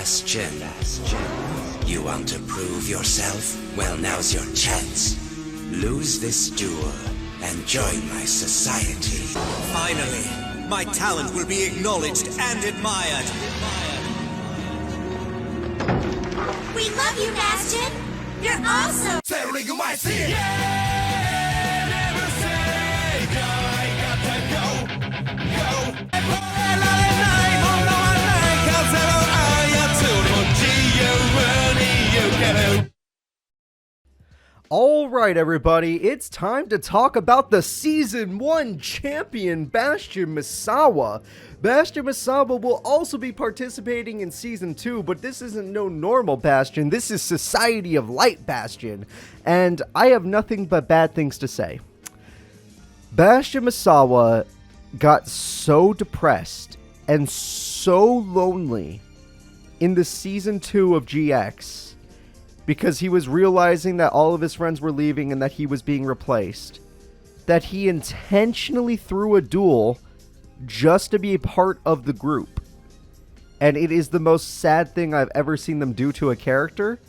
Bastion. You want to prove yourself? Well, now's your chance. Lose this duel and join my society. Finally, my talent will be acknowledged and admired. We love you, Bastion. You're awesome. Alright everybody, it's time to talk about the Season 1 champion, Bastion Misawa. Bastion Misawa will also be participating in Season 2, but this isn't no normal Bastion, this is Society of Light Bastion. And I have nothing but bad things to say. Bastion Misawa got so depressed and so lonely in the Season 2 of GX because he was realizing that all of his friends were leaving and that he was being replaced, that he intentionally threw a duel just to be a part of the group. And it is the most sad thing I've ever seen them do to a character,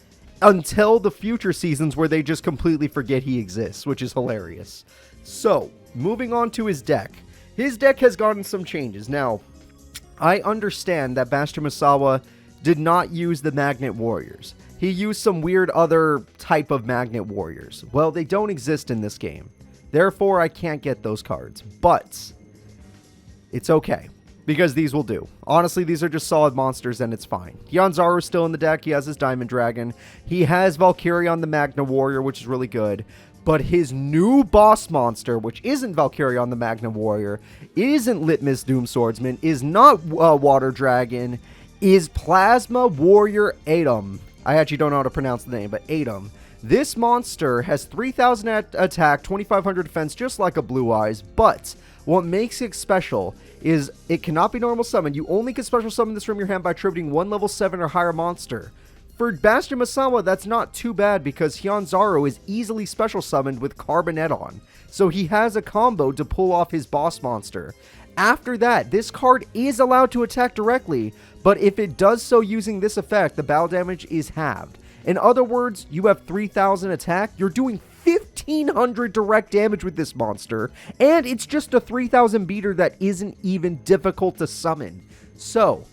until the future seasons where they just completely forget he exists, which is hilarious. So, moving on to his deck. His deck has gotten some changes. Now, I understand that Bastion Misawa did not use the Magnet Warriors. He used some weird other type of Magnet Warriors. Well, they don't exist in this game. Therefore, I can't get those cards. But it's okay, because these will do. Honestly, these are just solid monsters and it's fine. Hyozanryu is still in the deck. He has his Diamond Dragon. He has Valkyrion the Magna Warrior, which is really good. But his new boss monster, which isn't Valkyrion the Magna Warrior, isn't Litmus Doom Swordsman, is not Water Dragon, is Plasma Warrior Eitom. I actually don't know how to pronounce the name, but Eitom. This monster has 3,000 attack, 2,500 defense, just like a Blue Eyes, but what makes it special is it cannot be normal summoned. You only can special summon this from your hand by attributing one level 7 or higher monster. For Bastion Misawa, that's not too bad because Hyozanryu is easily special summoned with Carboneddon, so he has a combo to pull off his boss monster. After that, this card is allowed to attack directly, but if it does so using this effect, the battle damage is halved. In other words, you have 3,000 attack, you're doing 1,500 direct damage with this monster, and it's just a 3,000 beater that isn't even difficult to summon. So,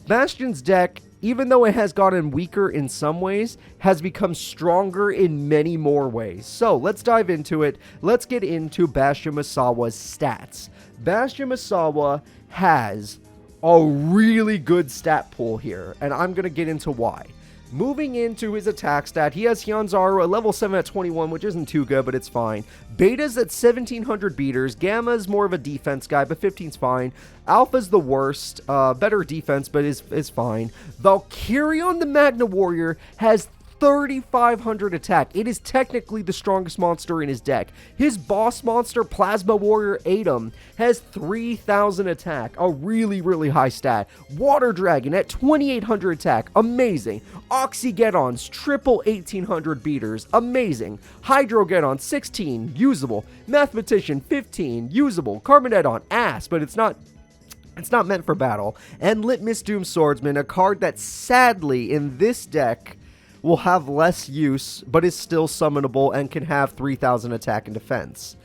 Bastion's deck, even though it has gotten weaker in some ways, has become stronger in many more ways. So, let's dive into it. Let's get into Bastion Misawa's stats. Bastion Misawa has a really good stat pool here, and I'm going to get into why. Moving into his attack stat, he has Hyozanryu at level 7 at 21, which isn't too good, but it's fine. Beta's at 1,700 beaters. Gamma's more of a defense guy, but 15's fine. Alpha's the worst. Better defense, but is fine. Valkyrion the Magna Warrior has 3,500 attack. It is technically the strongest monster in his deck. His boss monster, Plasma Warrior Eitom, has 3,000 attack. A really, really high stat. Water Dragon at 2,800 attack. Amazing. Oxygeddon's triple 1,800 beaters. Amazing. Hydrogeddon 16. Usable. Mathematician 15. Usable. Carboneddon ass, but it's not meant for battle. And Litmus Doom Swordsman, a card that sadly in this deck will have less use, but is still summonable and can have 3,000 attack and defense.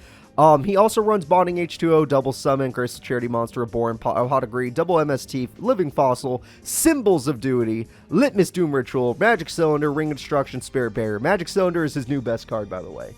He also runs Bonding H2O, Double Summon, Graceful Charity, Monster Reborn, Hot Agree, Double MST, Living Fossil, Symbols of Duty, Litmus Doom Ritual, Magic Cylinder, Ring of Destruction, Spirit Barrier. Magic Cylinder is his new best card, by the way.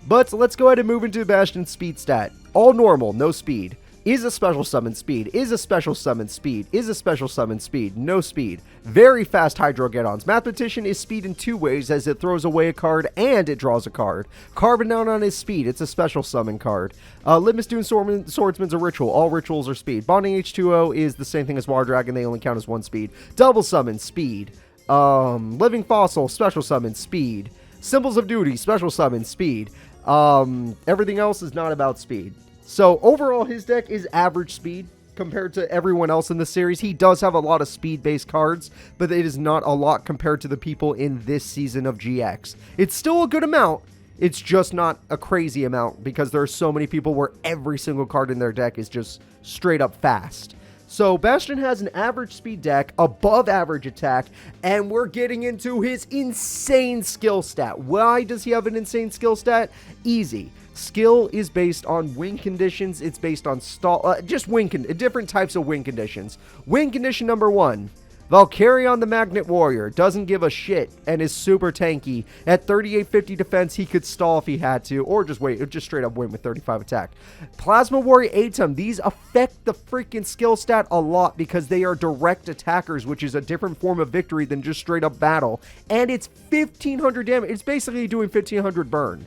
But let's go ahead and move into Bastion's speed stat. All normal, no speed. Is a special summon speed, is a special summon speed, is a special summon speed, no speed. Very fast Hydrogeddons. Mathematician is speed in two ways, as it throws away a card and it draws a card. Carboneddon is speed, it's a special summon card. Litmus Doom Swordsman's a ritual, all rituals are speed. Bonding H2O is the same thing as Water Dragon, they only count as one speed. Double summon, speed. Living Fossil, special summon, speed. Symbols of Duty, special summon, speed. Everything else is not about speed. So, overall, his deck is average speed compared to everyone else in the series. He does have a lot of speed-based cards, but it is not a lot compared to the people in this season of GX. It's still a good amount. It's just not a crazy amount because there are so many people where every single card in their deck is just straight up fast. So Bastion has an average speed deck, above average attack, and we're getting into his insane skill stat. Why does he have an insane skill stat? Easy. Skill is based on win conditions. It's based on different types of win conditions. Win condition number 1. Valkyrion the Magnet Warrior doesn't give a shit and is super tanky. At 3850 defense, he could stall if he had to, or just straight up win with 35 attack. Plasma Warrior Eitom, these affect the freaking skill stat a lot because they are direct attackers, which is a different form of victory than just straight up battle. And it's 1500 damage. It's basically doing 1500 burn.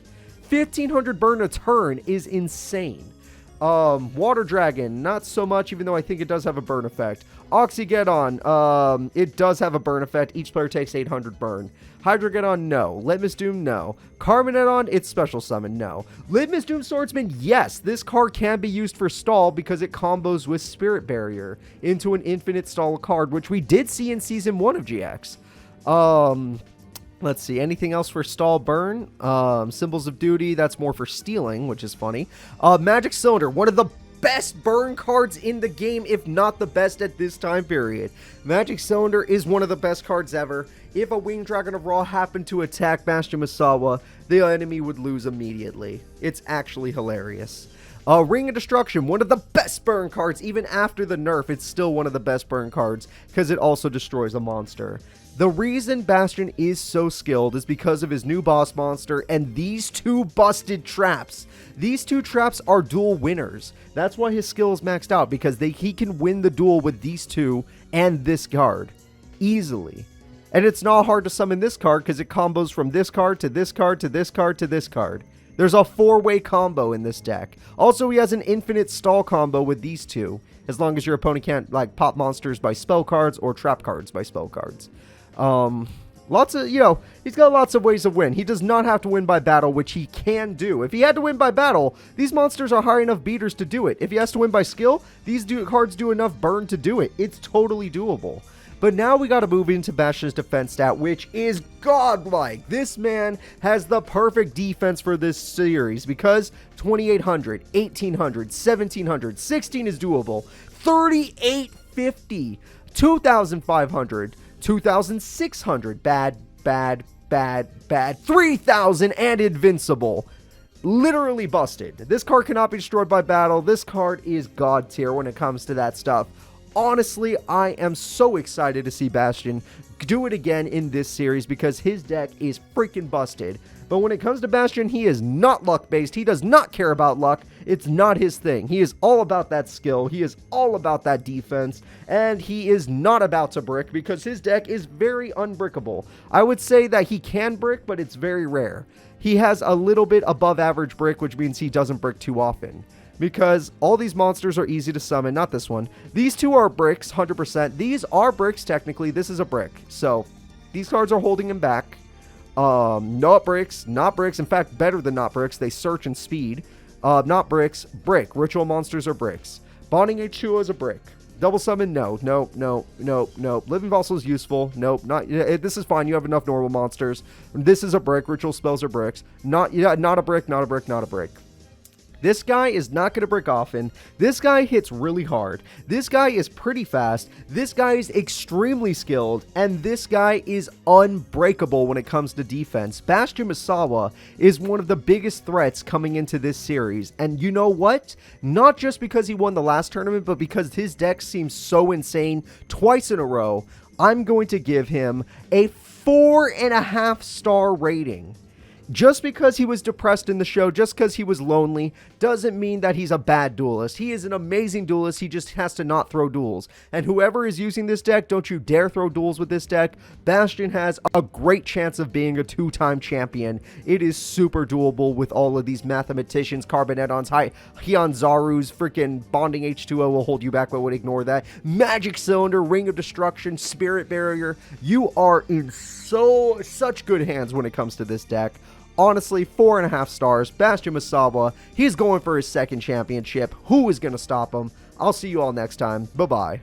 1500 burn a turn is insane. Water Dragon, not so much, even though I think it does have a burn effect. Oxygeddon, it does have a burn effect. Each player takes 800 burn. Hydrogeddon, no. Litmus Doom, no. Carboneddon, it's special summon, no. Litmus Doom Swordsman, yes. This card can be used for stall because it combos with Spirit Barrier into an infinite stall card, which we did see in Season 1 of GX. Let's see, anything else for stall burn? Symbols of Duty, that's more for stealing, which is funny. Magic Cylinder, one of the best burn cards in the game, if not the best at this time period. Magic Cylinder is one of the best cards ever. If a Winged Dragon of Ra happened to attack Bastion Misawa, the enemy would lose immediately. It's actually hilarious. Ring of Destruction, one of the best burn cards. Even after the nerf, it's still one of the best burn cards because it also destroys a monster. The reason Bastion is so skilled is because of his new boss monster and these two busted traps. These two traps are duel winners. That's why his skill is maxed out, because he can win the duel with these two and this card easily. And it's not hard to summon this card because it combos from this card to this card to this card to this card. There's a 4-way combo in this deck. Also, he has an infinite stall combo with these two, as long as your opponent can't like pop monsters by spell cards or trap cards by spell cards. Lots of, he's got lots of ways to win. He does not have to win by battle, which he can do. If he had to win by battle, these monsters are high enough beaters to do it. If he has to win by skill, these cards do enough burn to do it. It's totally doable. But now we got to move into Bastion's defense stat, which is godlike. This man has the perfect defense for this series because 2800, 1800, 1700, 16 is doable, 3850, 2500, 2,600, bad, 3,000, and invincible. Literally busted. This card cannot be destroyed by battle. This card is god tier when it comes to that stuff. Honestly, I am so excited to see Bastion do it again in this series because his deck is freaking busted. But when it comes to Bastion, he is not luck-based. He does not care about luck. It's not his thing. He is all about that skill. He is all about that defense. And he is not about to brick because his deck is very unbrickable. I would say that he can brick, but it's very rare. He has a little bit above average brick, which means he doesn't brick too often. Because all these monsters are easy to summon. Not this one. These two are bricks, 100%. These are bricks, technically. This is a brick. So, these cards are holding him back. Not bricks. In fact, better than not bricks. They search and speed. Not bricks. Brick. Ritual monsters are bricks. Bonding H2O is a brick. Double summon, no. Living Fossil is useful. Nope, not. This is fine. You have enough normal monsters. This is a brick. Ritual spells are bricks. Not a brick. This guy is not going to brick often. This guy hits really hard. This guy is pretty fast. This guy is extremely skilled. And this guy is unbreakable when it comes to defense. Bastion Misawa is one of the biggest threats coming into this series. And you know what? Not just because he won the last tournament, but because his deck seems so insane twice in a row, I'm going to give him a 4.5-star rating. Just because he was depressed in the show, just because he was lonely, doesn't mean that he's a bad duelist. He is an amazing duelist. He just has to not throw duels. And whoever is using this deck, don't you dare throw duels with this deck. Bastion has a great chance of being a 2-time champion. It is super doable with all of these mathematicians, Carboneddons, Hyozanryu's, freaking Bonding H2O will hold you back, but would ignore that. Magic Cylinder, Ring of Destruction, Spirit Barrier. You are in such good hands when it comes to this deck. Honestly, 4.5 stars. Bastion Misawa, he's going for his second championship. Who is going to stop him? I'll see you all next time. Bye-bye.